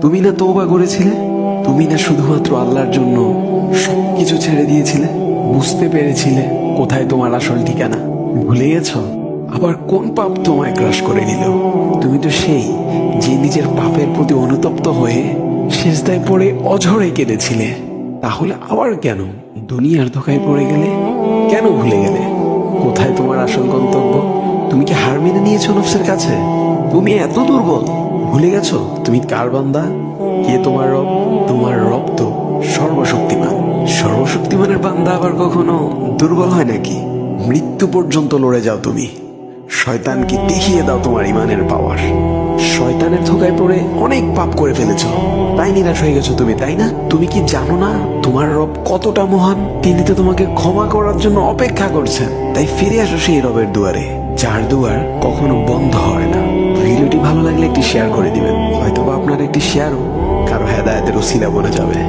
তুমি না তওবা করেছিলে? তুমি না শুধুমাত্র আল্লাহর জন্য সবকিছু ছেড়ে দিয়েছিলে? বুঝতে পেরেছিলে কোথায় তোমার আসল ঠিকানা? ভুলে গেছো? আবার কোন পাপ তোমায় গ্রাস করে নিল? তুমি তো সেই যে নিজের পাপের প্রতি অনুতপ্ত হয়ে সিজদায় পড়ে অঝরে কেঁদেছিলে। তাহলে আবার কেন দুনিয়ার ধোঁকায় পড়ে গেলে? কেন ভুলে গেলে কোথায় তোমার আসল গন্তব্য? তুমি কি হার মেনে নিয়েছো নফসের কাছে? তুমি এত দুর্বল, ভুলে গেছো তুমি কার বান্দা? কে তোমার রব? তোমার রব তো সর্বশক্তিমান। সর্বশক্তিমানের বান্দা আবার কখনো দুর্বল হয় নাকি? মৃত্যু পর্যন্ত লড়ে যাও তুমি। শয়তানকে দেখিয়ে দাও তোমার ইমানের পাওয়ার। শয়তানের ধোকায় পড়ে অনেক পাপ করে ফেলেছো, তাই নিরাশ হয়ে গেছো তুমি, তাই না? তুমি কি জানো না তোমার রব কতটা মহান? তিনি তো তোমাকে ক্ষমা করার জন্য অপেক্ষা করছেন। তাই ফিরে আসো সেই রবের দুয়ারে, যার দুয়ার কখনো বন্ধ হয় না। ভিডিওটি ভালো লাগলে একটি শেয়ার করে দিবেন, হয়তোবা আপনার একটি শেয়ারও কারো হেদায়েতের উসিলা বনে যাবে।